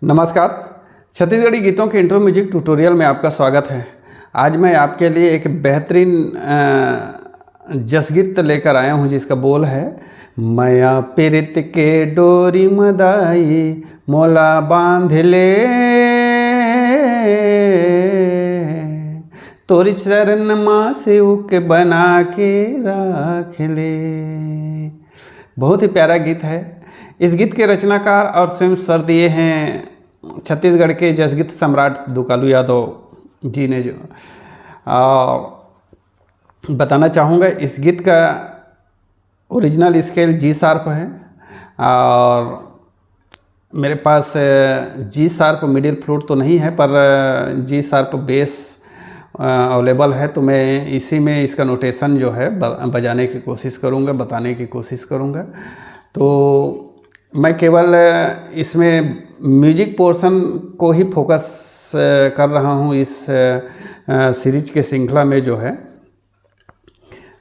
नमस्कार। छत्तीसगढ़ी गीतों के इंट्रो म्यूजिक ट्यूटोरियल में आपका स्वागत है। आज मैं आपके लिए एक बेहतरीन जसगीत लेकर आया हूं जिसका बोल है, माया पीरित के डोरी मदाई मोला बांध ले, तोरी चरण माँ से उके बना के राख ले। बहुत ही प्यारा गीत है। इस गीत के रचनाकार और स्वयं स्वर दिए हैं छत्तीसगढ़ के जसगीत सम्राट दुकालू यादव जी ने। जो बताना चाहूँगा, इस गीत का ओरिजिनल स्केल जी शार्प है और मेरे पास जी शार्प मिडिल फ्लूट तो नहीं है, पर जी शार्प बेस अवेलेबल है। तो मैं इसी में इसका नोटेशन जो है बजाने की कोशिश करूँगा, बताने की कोशिश करूँगा। तो मैं केवल इसमें म्यूजिक पोर्शन को ही फोकस कर रहा हूँ इस सीरीज के श्रृंखला में जो है।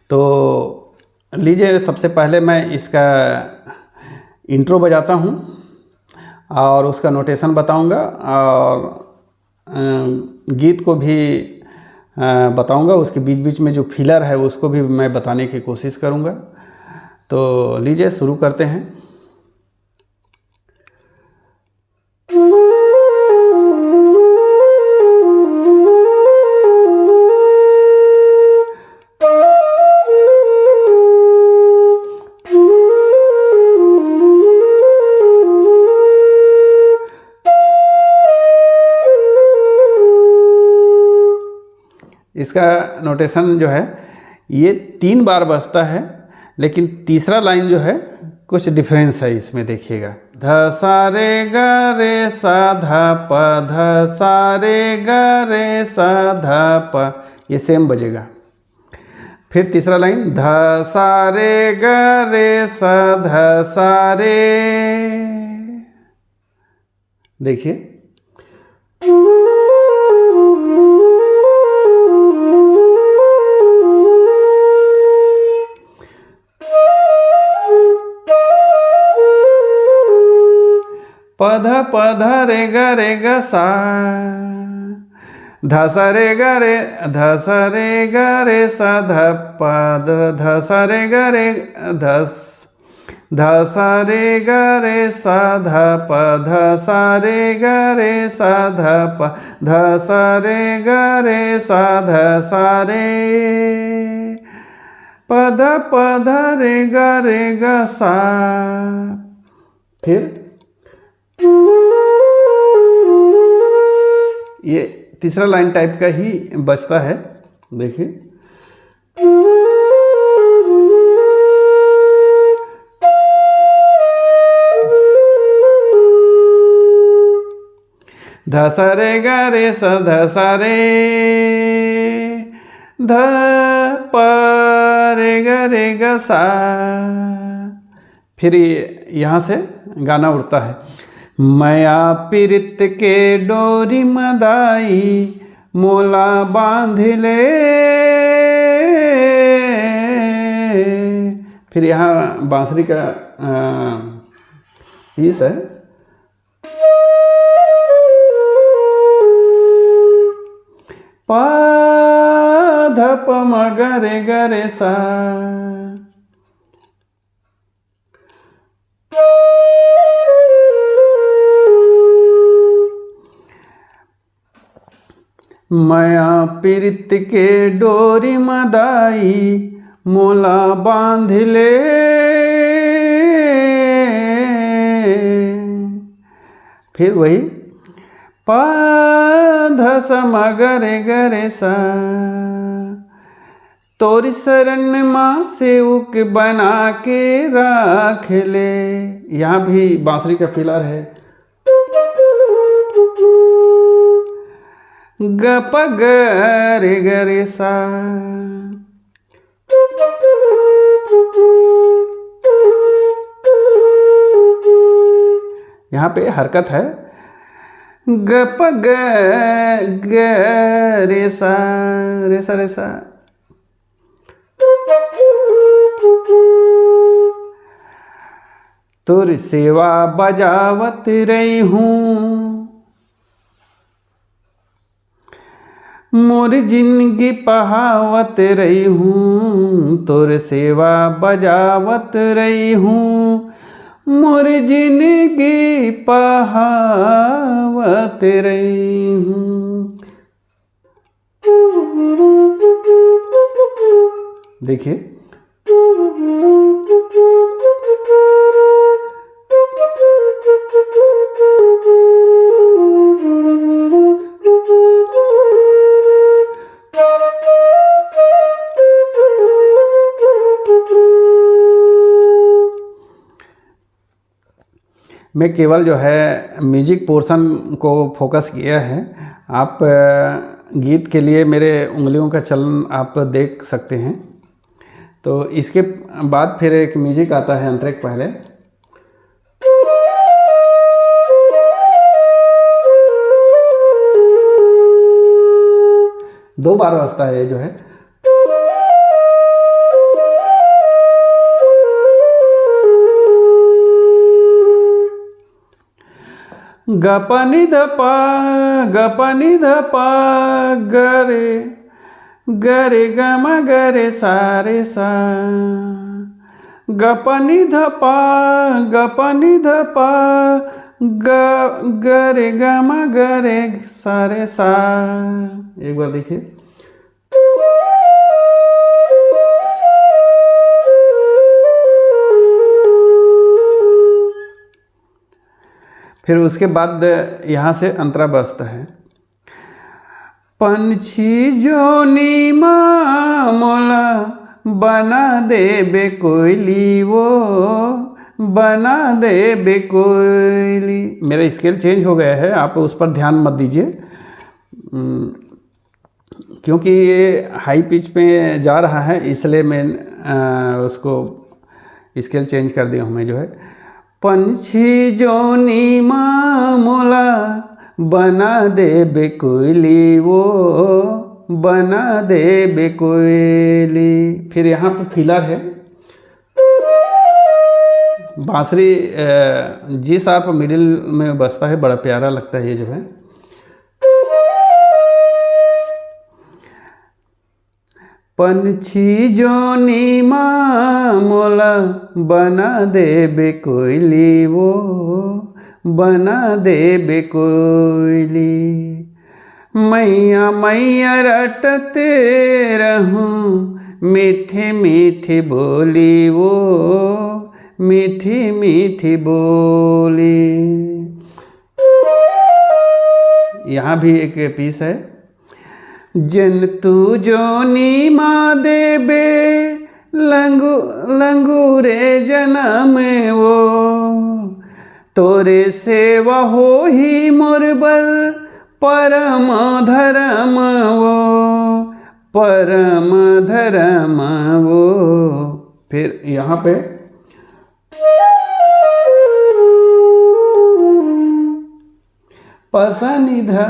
तो लीजिए, सबसे पहले मैं इसका इंट्रो बजाता हूँ और उसका नोटेशन बताऊँगा और गीत को भी बताऊँगा। उसके बीच बीच में जो फिलर है उसको भी मैं बताने की कोशिश करूँगा। तो लीजिए शुरू करते हैं। इसका नोटेशन जो है ये 3 बार बजता है, लेकिन तीसरा लाइन जो है कुछ डिफरेंस है इसमें, देखिएगा। ध सा रे ग रे सा ध प, ध सा रे ग रे सा ध प, ये सेम बजेगा। फिर तीसरा लाइन ध सा रे ग रे सा ध सा रे, देखिए। पध पध रे ग सा, ध सा रे ग रे, ध सा रे ग रे सा ध प, ध सा रे ग रे, ध सा रे ग रे सा ध प, ध सा रे ग रे सा ध प, ध सा रे ग रे सा ध सा रे, पध पध रे ग सा। फिर ये तीसरा लाइन टाइप का ही बजता है, देखिए। ध सा रे ग रे सा ध सा रे, ध प रे ग सा। फिर यहाँ से गाना उड़ता है, माया पीरित के डोरी मदाई मोला बांध ले। फिर यहाँ बांसुरी का पीस है। प ध प म ग रे सा, माया पीरित के डोरी मदाई मोला बांध ले। फिर वही प ध स म ग रे सा, तोरी शरण माँ से उक बना के राख ले। यहाँ भी बांसुरी का फिलर है। ग प ग रे सा, यहाँ पे हरकत है। ग प ग रे सा रे सा रे सा। तोर सेवा बजावत रही हूँ मोर जिंदगी पहावत रही हूँ, तोर सेवा बजावत रही हूँ। मोर जिंदगी पहावत रही हूँ। देखिए, मैं केवल जो है म्यूजिक पोर्शन को फोकस किया है। आप गीत के लिए मेरे उंगलियों का चलन आप देख सकते हैं। तो इसके बाद फिर एक म्यूजिक आता है अंतरिक पहले। दो बार बजता है ये जो है। गपनि धपा गपनि धपा गरे गरे गमा गरे सारे सा। गपनि धपा गरे गमा गरे सारे सा। एक बार देखिए। फिर उसके बाद यहाँ से अंतरा बजता है। पंछी जोनी मोला बना दे कोयली, वो बना दे कोयली। मेरा स्केल चेंज हो गया है, आप उस पर ध्यान मत दीजिए, क्योंकि ये हाई पिच पे जा रहा है, इसलिए मैं उसको स्केल चेंज कर दिया हूँ मैं जो है। पंछी जोनी मोला बना दे कोयली, वो बना दे कोयली। फिर यहाँ पे फिलर है, बांसुरी जी शार्प मिडिल में बजता है, बड़ा प्यारा लगता है ये जो है। पंछी जोनी मोला बना दे कोयली, वो बना दे कोयली। मैया मैया रटते रहूं मीठी मीठी बोली, वो मीठी मीठी बोली। यहाँ भी एक पीस है। जंतु जोनी माँ देबे लंगूरे जन्म, वो तोरे सेवा हो ही मोरबर परम धर्म, वो परम धर्म वो। फिर यहाँ पे पसनिधा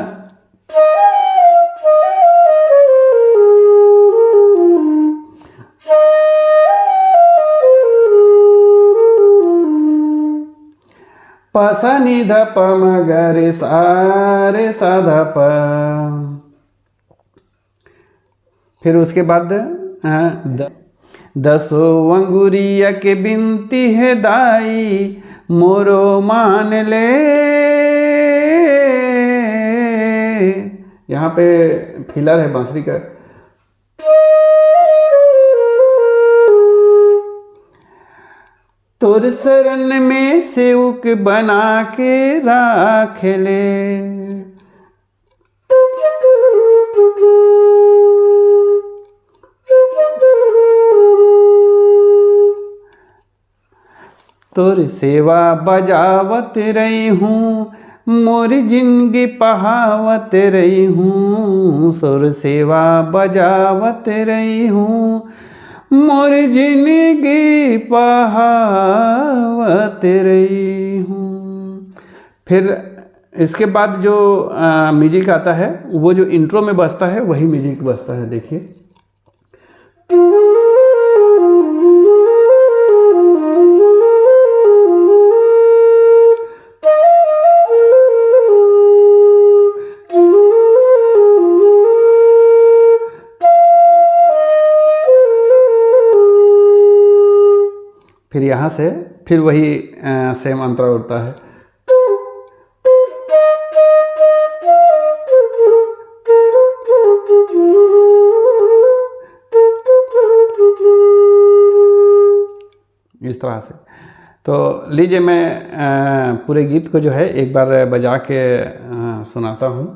पसनि धप मगरे सारे साधप। फिर उसके बाद दसो अंगुरिया के बिनती है दाई, मोरो मान ले। यहाँ पे फिलर है बांसुरी का। तोर शरण में सेवक बना के राख ले। तोर सेवा बजावत रही हूँ, मोर जिंदगी पहावत रही हूँ। तोर सेवा बजावत रही हूँ, मोर जिंदगी पहावत रही हूँ। फिर इसके बाद जो म्यूजिक आता है, वो जो इंट्रो में बजता है वही म्यूजिक बजता है। देखिए, फिर यहाँ से फिर वही सेम अंतरा उड़ता है। इस तरह से। तो लीजिए मैं पूरे गीत को जो है एक बार बजा के सुनाता हूँ।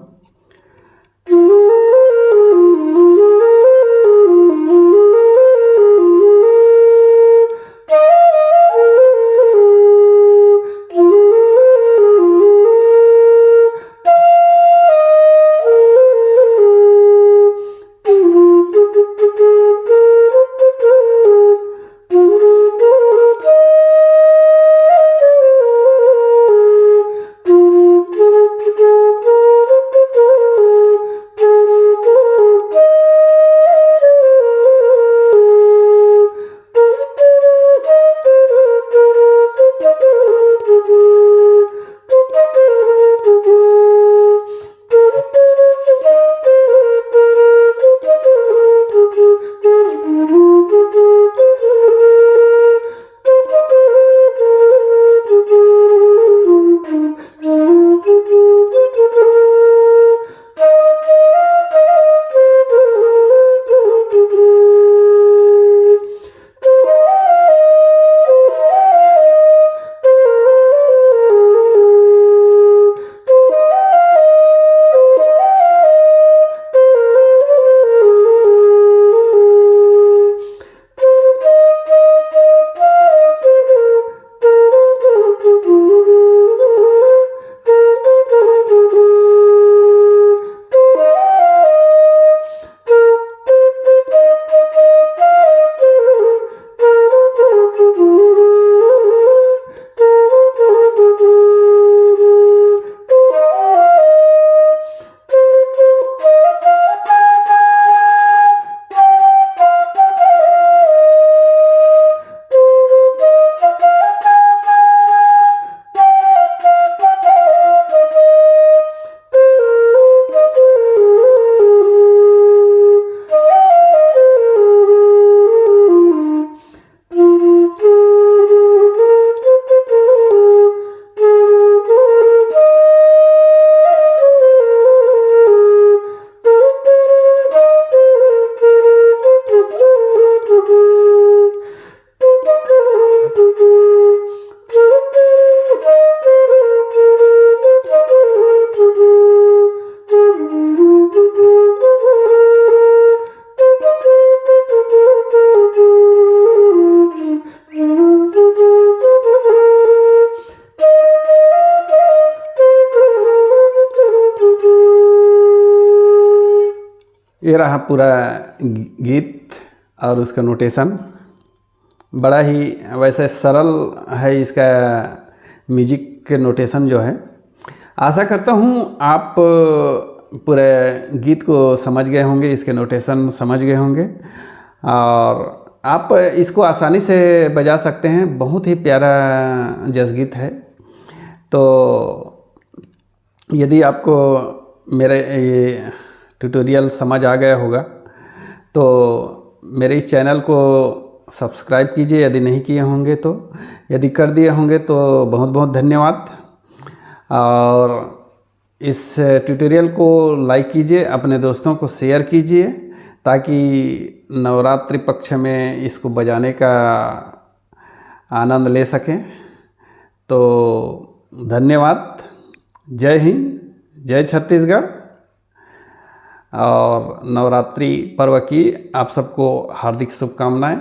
ये रहा पूरा गीत और उसका नोटेशन। बड़ा ही वैसे सरल है इसका म्यूजिक के नोटेशन जो है। आशा करता हूँ आप पूरे गीत को समझ गए होंगे, इसके नोटेशन समझ गए होंगे और आप इसको आसानी से बजा सकते हैं। बहुत ही प्यारा जस गीत है। तो यदि आपको मेरे ये ट्यूटोरियल समझ आ गया होगा तो मेरे इस चैनल को सब्सक्राइब कीजिए यदि नहीं किए होंगे तो। यदि कर दिए होंगे तो बहुत बहुत धन्यवाद। और इस ट्यूटोरियल को लाइक कीजिए, अपने दोस्तों को शेयर कीजिए ताकि नवरात्रि पक्ष में इसको बजाने का आनंद ले सकें। तो धन्यवाद। जय हिंद, जय छत्तीसगढ़। और नवरात्रि पर्व की आप सबको हार्दिक शुभकामनाएं।